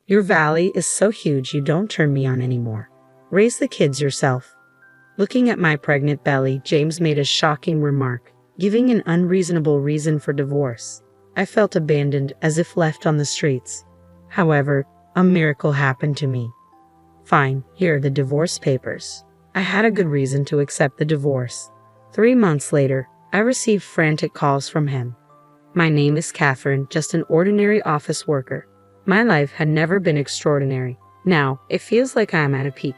Your valley is so huge you don't turn me on anymore. Raise the kids yourself. Looking at my pregnant belly, James made a shocking remark, giving an unreasonable reason for divorce. I felt abandoned, as if left on the streets. However, a miracle happened to me. Fine, here are the divorce papers. I had a good reason to accept the divorce. 3 months later, I received frantic calls from him. My name is Catherine, just an ordinary office worker. My life had never been extraordinary. Now, it feels like I am at a peak.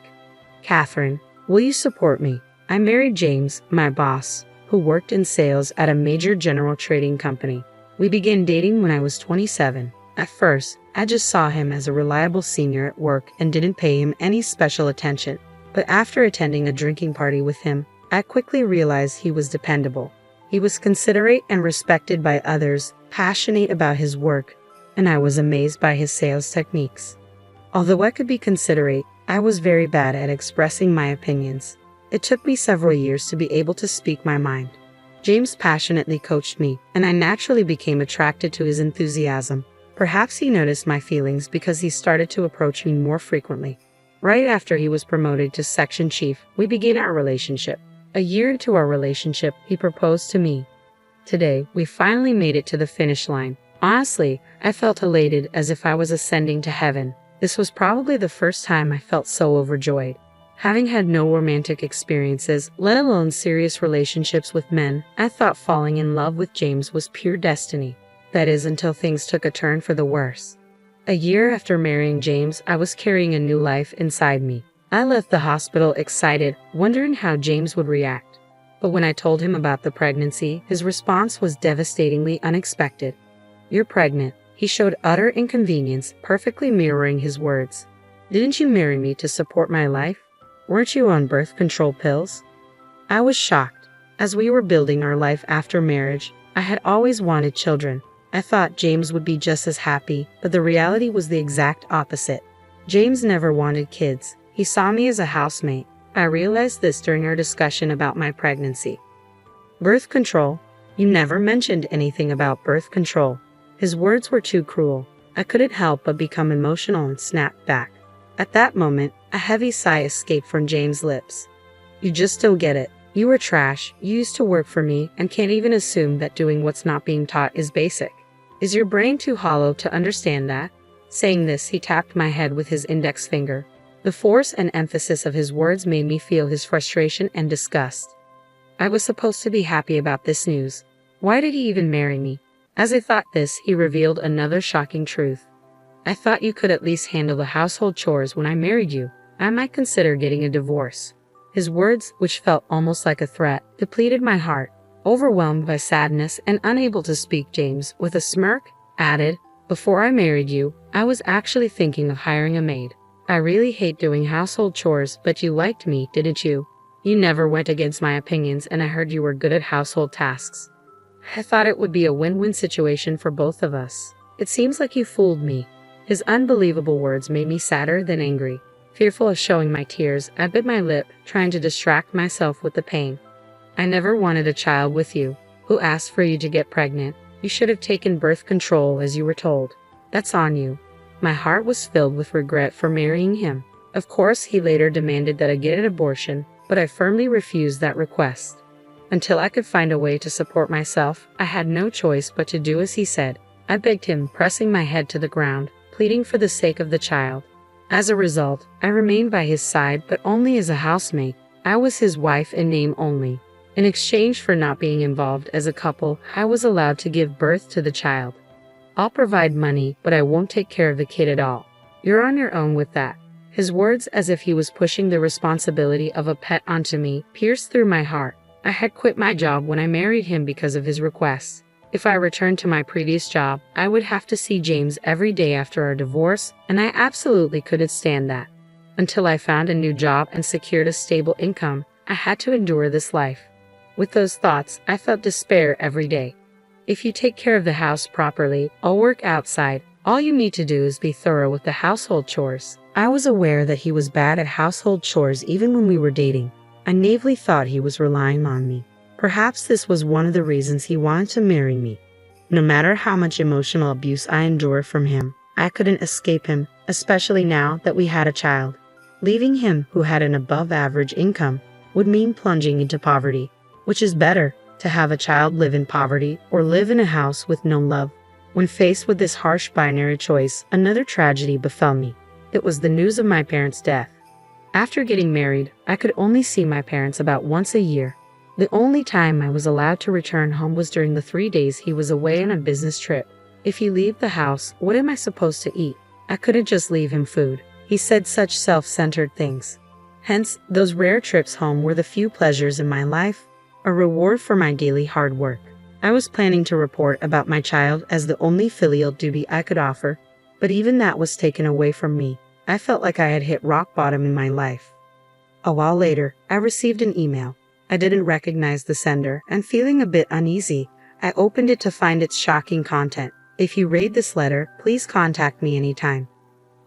Catherine, will you support me? I married James, my boss, who worked in sales at a major general trading company. We began dating when I was 27. At first, I just saw him as a reliable senior at work and didn't pay him any special attention. But after attending a drinking party with him, I quickly realized he was dependable. He was considerate and respected by others, passionate about his work, and I was amazed by his sales techniques. Although I could be considerate, I was very bad at expressing my opinions. It took me several years to be able to speak my mind. James passionately coached me, and I naturally became attracted to his enthusiasm. Perhaps he noticed my feelings because he started to approach me more frequently. Right after he was promoted to section chief, we began our relationship. A year into our relationship, he proposed to me. Today, we finally made it to the finish line. Honestly, I felt elated, as if I was ascending to heaven. This was probably the first time I felt so overjoyed. Having had no romantic experiences, let alone serious relationships with men, I thought falling in love with James was pure destiny. That is, until things took a turn for the worse. A year after marrying James, I was carrying a new life inside me. I left the hospital excited, wondering how James would react. But when I told him about the pregnancy, his response was devastatingly unexpected. "You're pregnant." He showed utter inconvenience, perfectly mirroring his words. "Didn't you marry me to support my life? Weren't you on birth control pills?" I was shocked. As we were building our life after marriage, I had always wanted children. I thought James would be just as happy, but the reality was the exact opposite. James never wanted kids. He saw me as a housemate. I realized this during our discussion about my pregnancy. "Birth control? You never mentioned anything about birth control." His words were too cruel. I couldn't help but become emotional and snapped back. At that moment, a heavy sigh escaped from James' lips. "You just don't get it. You were trash, you used to work for me, and can't even assume that doing what's not being taught is basic. Is your brain too hollow to understand that?" Saying this, he tapped my head with his index finger. The force and emphasis of his words made me feel his frustration and disgust. I was supposed to be happy about this news. Why did he even marry me? As I thought this, he revealed another shocking truth. "I thought you could at least handle the household chores when I married you. I might consider getting a divorce." His words, which felt almost like a threat, depleted my heart. Overwhelmed by sadness and unable to speak, James, with a smirk, added, "Before I married you, I was actually thinking of hiring a maid. I really hate doing household chores, but you liked me, didn't you? You never went against my opinions, and I heard you were good at household tasks. I thought it would be a win-win situation for both of us. It seems like you fooled me." His unbelievable words made me sadder than angry. Fearful of showing my tears, I bit my lip, trying to distract myself with the pain. "I never wanted a child with you. Who asked for you to get pregnant? You should have taken birth control as you were told. That's on you." My heart was filled with regret for marrying him. Of course, he later demanded that I get an abortion, but I firmly refused that request. Until I could find a way to support myself, I had no choice but to do as he said. I begged him, pressing my head to the ground, pleading for the sake of the child. As a result, I remained by his side, but only as a housemate. I was his wife in name only. In exchange for not being involved as a couple, I was allowed to give birth to the child. "I'll provide money, but I won't take care of the kid at all. You're on your own with that." His words, as if he was pushing the responsibility of a pet onto me, pierced through my heart. I had quit my job when I married him because of his requests. If I returned to my previous job, I would have to see James every day after our divorce, and I absolutely couldn't stand that. Until I found a new job and secured a stable income, I had to endure this life. With those thoughts, I felt despair every day. "If you take care of the house properly, I'll work outside. All you need to do is be thorough with the household chores." I was aware that he was bad at household chores even when we were dating. I naively thought he was relying on me. Perhaps this was one of the reasons he wanted to marry me. No matter how much emotional abuse I endured from him, I couldn't escape him, especially now that we had a child. Leaving him, who had an above-average income, would mean plunging into poverty. Which is better, to have a child live in poverty or live in a house with no love? When faced with this harsh binary choice, another tragedy befell me. It was the news of my parents' death. After getting married, I could only see my parents about once a year. The only time I was allowed to return home was during the 3 days he was away on a business trip. If you leave the house, what am I supposed to eat? I couldn't just leave him food. He said such self-centered things. Hence, those rare trips home were the few pleasures in my life, a reward for my daily hard work. I was planning to report about my child as the only filial duty I could offer, but even that was taken away from me. I felt like I had hit rock bottom in my life. A while later, I received an email. I didn't recognize the sender, and feeling a bit uneasy, I opened it to find its shocking content. If you read this letter, please contact me anytime.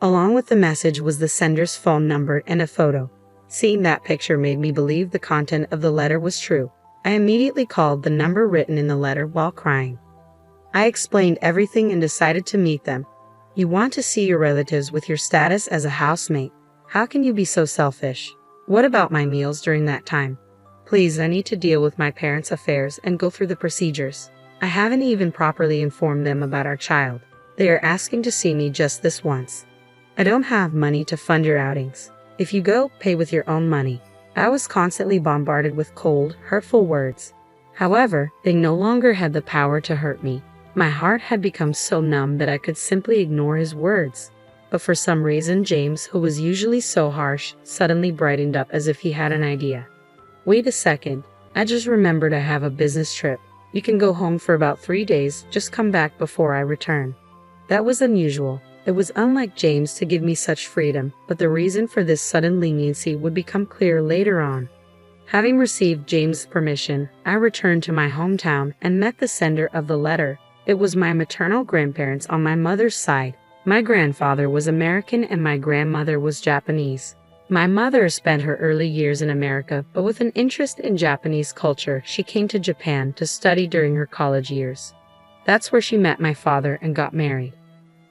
Along with the message was the sender's phone number and a photo. Seeing that picture made me believe the content of the letter was true. I immediately called the number written in the letter while crying. I explained everything and decided to meet them. You want to see your relatives with your status as a housemate. How can you be so selfish? What about my meals during that time? Please, I need to deal with my parents' affairs and go through the procedures. I haven't even properly informed them about our child. They are asking to see me just this once. I don't have money to fund your outings. If you go, pay with your own money. I was constantly bombarded with cold, hurtful words. However, they no longer had the power to hurt me. My heart had become so numb that I could simply ignore his words. But for some reason, James, who was usually so harsh, suddenly brightened up as if he had an idea. Wait a second. I just remembered I have a business trip. You can go home for about 3 days, just come back before I return. That was unusual. It was unlike James to give me such freedom, but the reason for this sudden leniency would become clear later on. Having received James' permission, I returned to my hometown and met the sender of the letter. It was my maternal grandparents on my mother's side. My grandfather was American and my grandmother was Japanese. My mother spent her early years in America, but with an interest in Japanese culture, she came to Japan to study during her college years. That's where she met my father and got married.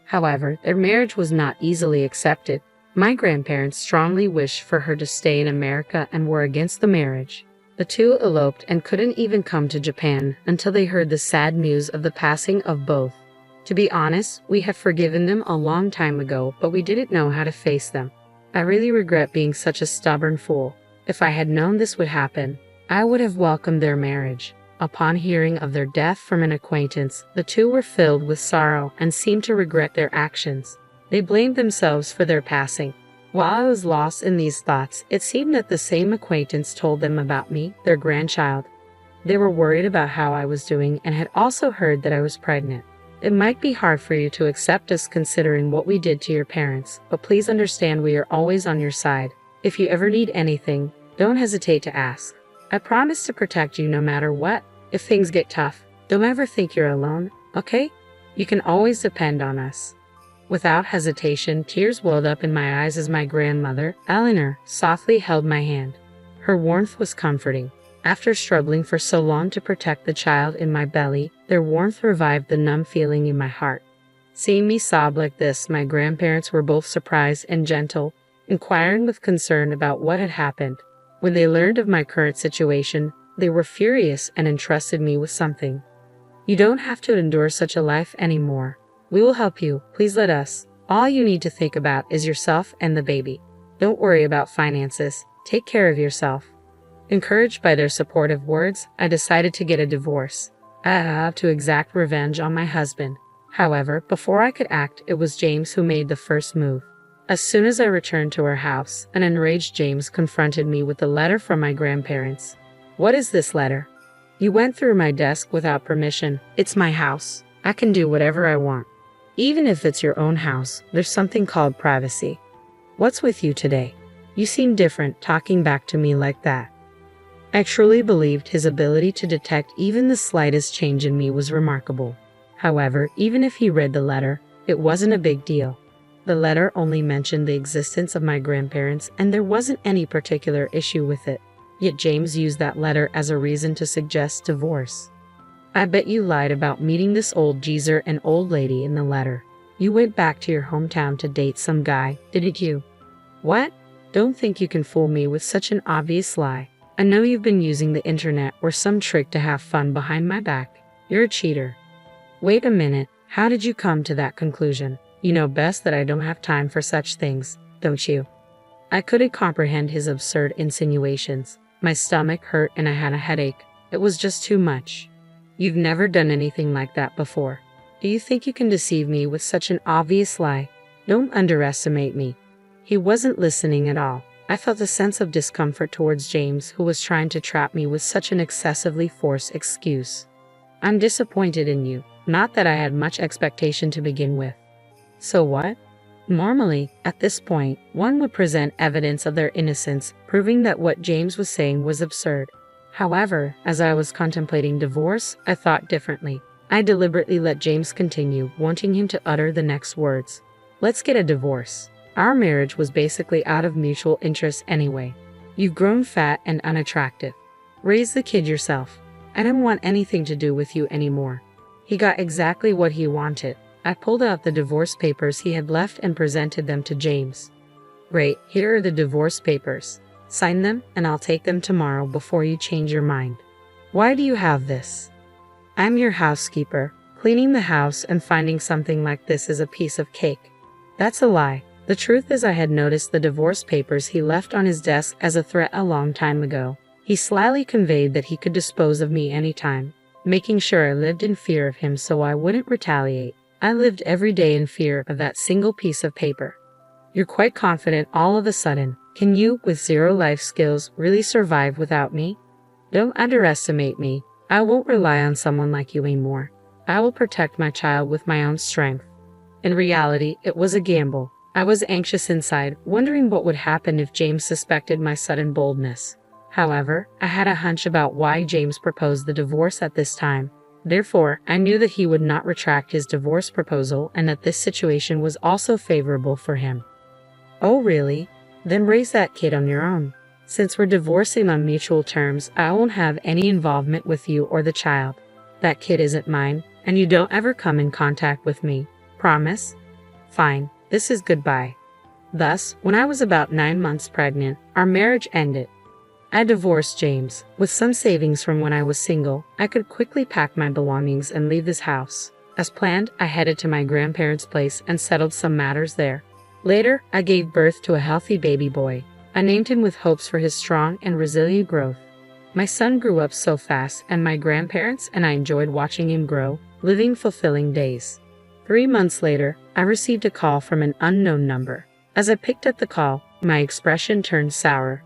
However, their marriage was not easily accepted. My grandparents strongly wished for her to stay in America and were against the marriage. The two eloped and couldn't even come to Japan until they heard the sad news of the passing of both. To be honest, we had forgiven them a long time ago, but we didn't know how to face them. I really regret being such a stubborn fool. If I had known this would happen, I would have welcomed their marriage. Upon hearing of their death from an acquaintance, the two were filled with sorrow and seemed to regret their actions. They blamed themselves for their passing. While I was lost in these thoughts, it seemed that the same acquaintance told them about me, their grandchild. They were worried about how I was doing and had also heard that I was pregnant. It might be hard for you to accept us considering what we did to your parents, but please understand we are always on your side. If you ever need anything, don't hesitate to ask. I promise to protect you no matter what. If things get tough, don't ever think you're alone, okay? You can always depend on us. Without hesitation, tears welled up in my eyes as my grandmother, Eleanor, softly held my hand. Her warmth was comforting. After struggling for so long to protect the child in my belly, their warmth revived the numb feeling in my heart. Seeing me sob like this, my grandparents were both surprised and gentle, inquiring with concern about what had happened. When they learned of my current situation, they were furious and entrusted me with something. You don't have to endure such a life anymore. We will help you. Please let us. All you need to think about is yourself and the baby. Don't worry about finances. Take care of yourself. Encouraged by their supportive words, I decided to get a divorce. I had to exact revenge on my husband. However, before I could act, it was James who made the first move. As soon as I returned to our house, an enraged James confronted me with a letter from my grandparents. What is this letter? You went through my desk without permission. It's my house. I can do whatever I want. Even if it's your own house, there's something called privacy. What's with you today? You seem different talking back to me like that. I truly believed his ability to detect even the slightest change in me was remarkable. However, even if he read the letter, it wasn't a big deal. The letter only mentioned the existence of my grandparents and there wasn't any particular issue with it. Yet James used that letter as a reason to suggest divorce. I bet you lied about meeting this old geezer and old lady in the letter. You went back to your hometown to date some guy, didn't you? What? Don't think you can fool me with such an obvious lie. I know you've been using the internet or some trick to have fun behind my back. You're a cheater. Wait a minute, how did you come to that conclusion? You know best that I don't have time for such things, don't you? I couldn't comprehend his absurd insinuations. My stomach hurt and I had a headache. It was just too much. You've never done anything like that before. Do you think you can deceive me with such an obvious lie? Don't underestimate me. He wasn't listening at all. I felt a sense of discomfort towards James, who was trying to trap me with such an excessively forced excuse. I'm disappointed in you. Not that I had much expectation to begin with. So what? Normally, at this point, one would present evidence of their innocence, proving that what James was saying was absurd. However, as I was contemplating divorce, I thought differently. I deliberately let James continue, wanting him to utter the next words. Let's get a divorce. Our marriage was basically out of mutual interest anyway. You've grown fat and unattractive. Raise the kid yourself. I didn't want anything to do with you anymore. He got exactly what he wanted. I pulled out the divorce papers he had left and presented them to James. Great, here are the divorce papers. Sign them and I'll take them tomorrow before you change your mind. Why do you have this? I'm your housekeeper. Cleaning the house and finding something like this is a piece of cake. That's a lie. The truth is I had noticed the divorce papers he left on his desk as a threat a long time ago. He slyly conveyed that he could dispose of me anytime, making sure I lived in fear of him so I wouldn't retaliate. I lived every day in fear of that single piece of paper. You're quite confident all of a sudden. Can you, with zero life skills, really survive without me? Don't underestimate me. I won't rely on someone like you anymore. I will protect my child with my own strength. In reality, it was a gamble. I was anxious inside, wondering what would happen if James suspected my sudden boldness. However, I had a hunch about why James proposed the divorce at this time. Therefore, I knew that he would not retract his divorce proposal and that this situation was also favorable for him. Oh really? Then raise that kid on your own. Since we're divorcing on mutual terms, I won't have any involvement with you or the child. That kid isn't mine, and you don't ever come in contact with me. Promise? Fine, this is goodbye. Thus, when I was about 9 months pregnant, our marriage ended. I divorced James. With some savings from when I was single, I could quickly pack my belongings and leave this house. As planned, I headed to my grandparents' place and settled some matters there. Later, I gave birth to a healthy baby boy. I named him with hopes for his strong and resilient growth. My son grew up so fast, and my grandparents and I enjoyed watching him grow, living fulfilling days. 3 months later, I received a call from an unknown number. As I picked up the call, my expression turned sour.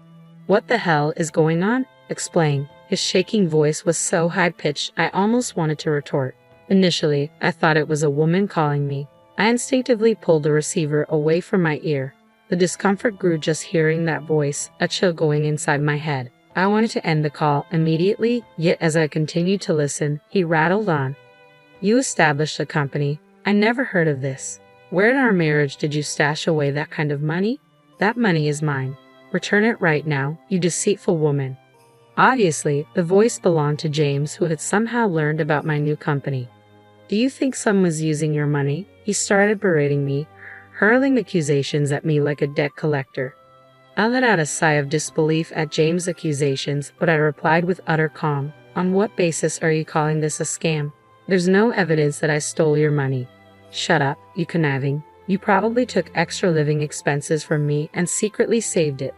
What the hell is going on? Explain. His shaking voice was so high-pitched I almost wanted to retort. Initially, I thought it was a woman calling me. I instinctively pulled the receiver away from my ear. The discomfort grew just hearing that voice, a chill going inside my head. I wanted to end the call immediately, yet as I continued to listen, he rattled on. You established a company. I never heard of this. Where in our marriage did you stash away that kind of money? That money is mine. Return it right now, you deceitful woman. Obviously, the voice belonged to James, who had somehow learned about my new company. Do you think someone was using your money? He started berating me, hurling accusations at me like a debt collector. I let out a sigh of disbelief at James' accusations, but I replied with utter calm. On what basis are you calling this a scam? There's no evidence that I stole your money. Shut up, you conniving. You probably took extra living expenses from me and secretly saved it.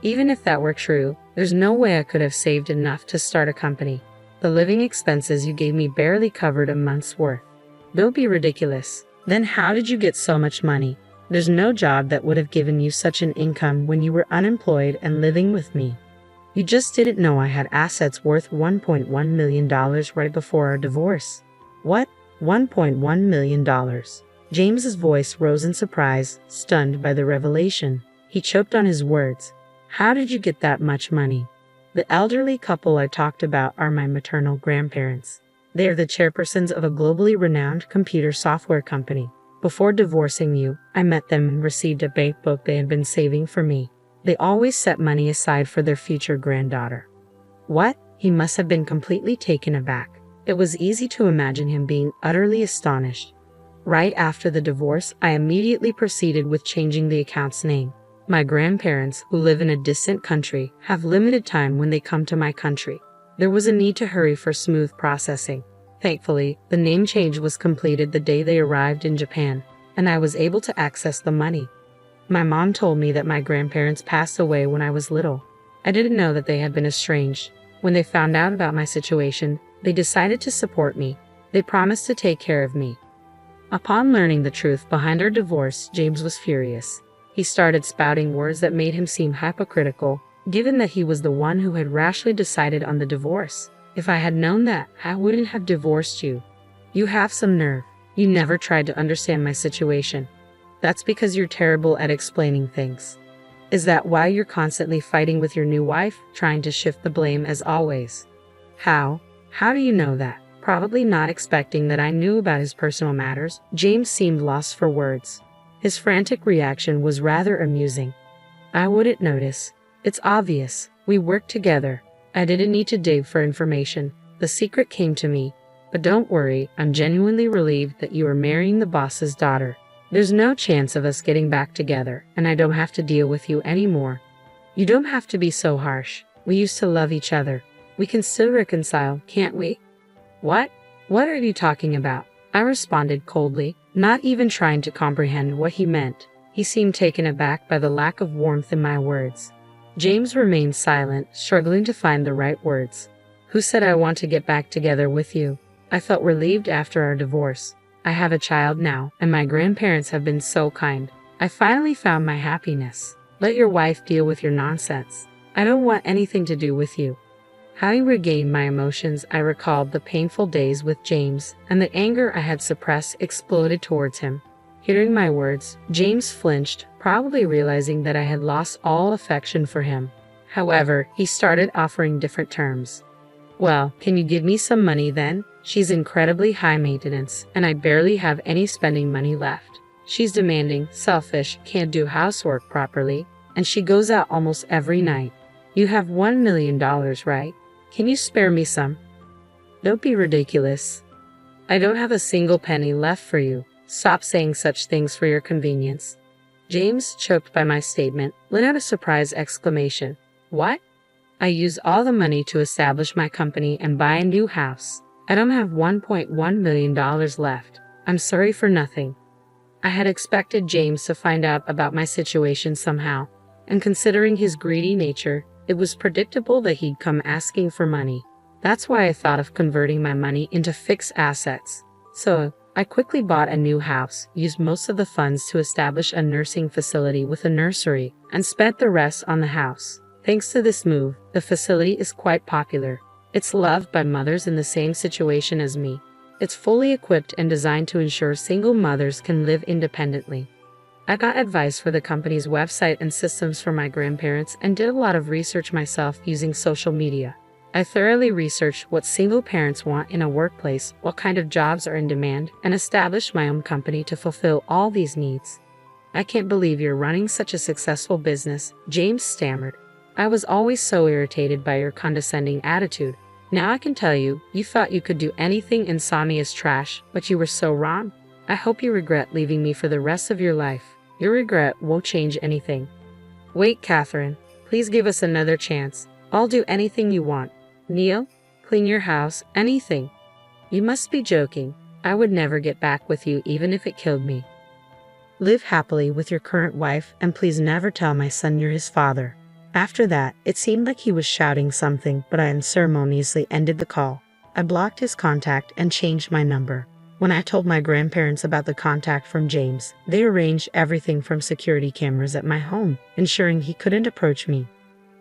Even if that were true, there's no way I could have saved enough to start a company. The living expenses you gave me barely covered a month's worth. Don't be ridiculous. Then how did you get so much money? There's no job that would have given you such an income when you were unemployed and living with me. You just didn't know I had assets worth $1.1 million right before our divorce. What? $1.1 million. James's voice rose in surprise, stunned by the revelation. He choked on his words. How did you get that much money? The elderly couple I talked about are my maternal grandparents. They are the chairpersons of a globally renowned computer software company. Before divorcing you, I met them and received a bank book they had been saving for me. They always set money aside for their future granddaughter. What? He must have been completely taken aback. It was easy to imagine him being utterly astonished. Right after the divorce, I immediately proceeded with changing the account's name. My grandparents, who live in a distant country, have limited time when they come to my country. There was a need to hurry for smooth processing. Thankfully, the name change was completed the day they arrived in Japan, and I was able to access the money. My mom told me that my grandparents passed away when I was little. I didn't know that they had been estranged. When they found out about my situation, they decided to support me. They promised to take care of me. Upon learning the truth behind our divorce, James was furious. He started spouting words that made him seem hypocritical, given that he was the one who had rashly decided on the divorce. If I had known that, I wouldn't have divorced you. You have some nerve. You never tried to understand my situation. That's because you're terrible at explaining things. Is that why you're constantly fighting with your new wife, trying to shift the blame as always? How? How do you know that? Probably not expecting that I knew about his personal matters, James seemed lost for words. His frantic reaction was rather amusing. I wouldn't notice. It's obvious. We worked together. I didn't need to dig for information. The secret came to me. But don't worry, I'm genuinely relieved that you are marrying the boss's daughter. There's no chance of us getting back together, and I don't have to deal with you anymore. You don't have to be so harsh. We used to love each other. We can still reconcile, can't we? What? What are you talking about? I responded coldly, not even trying to comprehend what he meant. He seemed taken aback by the lack of warmth in my words. James remained silent, struggling to find the right words. Who said I want to get back together with you? I felt relieved after our divorce. I have a child now, and my grandparents have been so kind. I finally found my happiness. Let your wife deal with your nonsense. I don't want anything to do with you. Having regained my emotions, I recalled the painful days with James, and the anger I had suppressed exploded towards him. Hearing my words, James flinched, probably realizing that I had lost all affection for him. However, he started offering different terms. Well, can you give me some money then? She's incredibly high maintenance, and I barely have any spending money left. She's demanding, selfish, can't do housework properly, and she goes out almost every night. You have $1 million, right? Can you spare me some? Don't be ridiculous. I don't have a single penny left for you. Stop saying such things for your convenience. James, choked by my statement, let out a surprised exclamation. What? I use all the money to establish my company and buy a new house. I don't have $1.1 million left. I'm sorry for nothing. I had expected James to find out about my situation somehow, and considering his greedy nature, it was predictable that he'd come asking for money. That's why I thought of converting my money into fixed assets. So, I quickly bought a new house, used most of the funds to establish a nursing facility with a nursery, and spent the rest on the house. Thanks to this move, the facility is quite popular. It's loved by mothers in the same situation as me. It's fully equipped and designed to ensure single mothers can live independently. I got advice for the company's website and systems for my grandparents and did a lot of research myself using social media. I thoroughly researched what single parents want in a workplace, what kind of jobs are in demand, and established my own company to fulfill all these needs. I can't believe you're running such a successful business, James stammered. I was always so irritated by your condescending attitude. Now I can tell you, you thought you could do anything and saw me as trash, but you were so wrong. I hope you regret leaving me for the rest of your life. Your regret won't change anything. Wait, Catherine. Please give us another chance. I'll do anything you want. Kneel, clean your house, anything. You must be joking. I would never get back with you even if it killed me. Live happily with your current wife, and please never tell my son you're his father. After that, it seemed like he was shouting something, but I unceremoniously ended the call. I blocked his contact and changed my number. When I told my grandparents about the contact from James, they arranged everything from security cameras at my home, ensuring he couldn't approach me.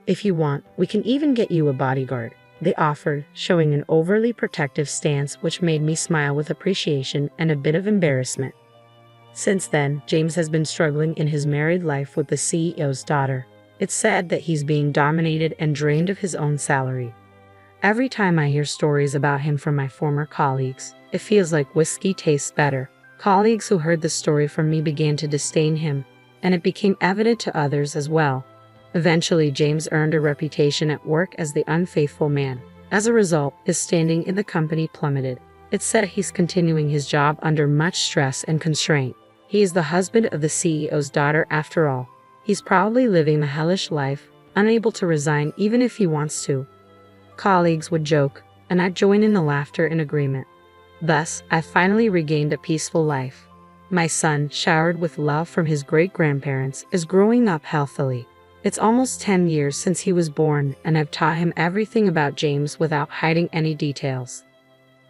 If you want, we can even get you a bodyguard, they offered, showing an overly protective stance which made me smile with appreciation and a bit of embarrassment. Since then, James has been struggling in his married life with the CEO's daughter. It's said that he's being dominated and drained of his own salary. Every time I hear stories about him from my former colleagues, it feels like whiskey tastes better. Colleagues who heard the story from me began to disdain him, and it became evident to others as well. Eventually, James earned a reputation at work as the unfaithful man. As a result, his standing in the company plummeted. It's said he's continuing his job under much stress and constraint. He is the husband of the CEO's daughter after all. He's probably living a hellish life, unable to resign even if he wants to. Colleagues would joke, and I'd join in the laughter in agreement. Thus, I finally regained a peaceful life. My son, showered with love from his great-grandparents, is growing up healthily. It's almost 10 years since he was born, and I've taught him everything about James without hiding any details.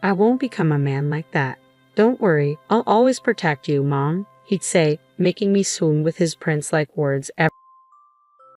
I won't become a man like that. Don't worry, I'll always protect you, Mom, he'd say, making me swoon with his prince-like words.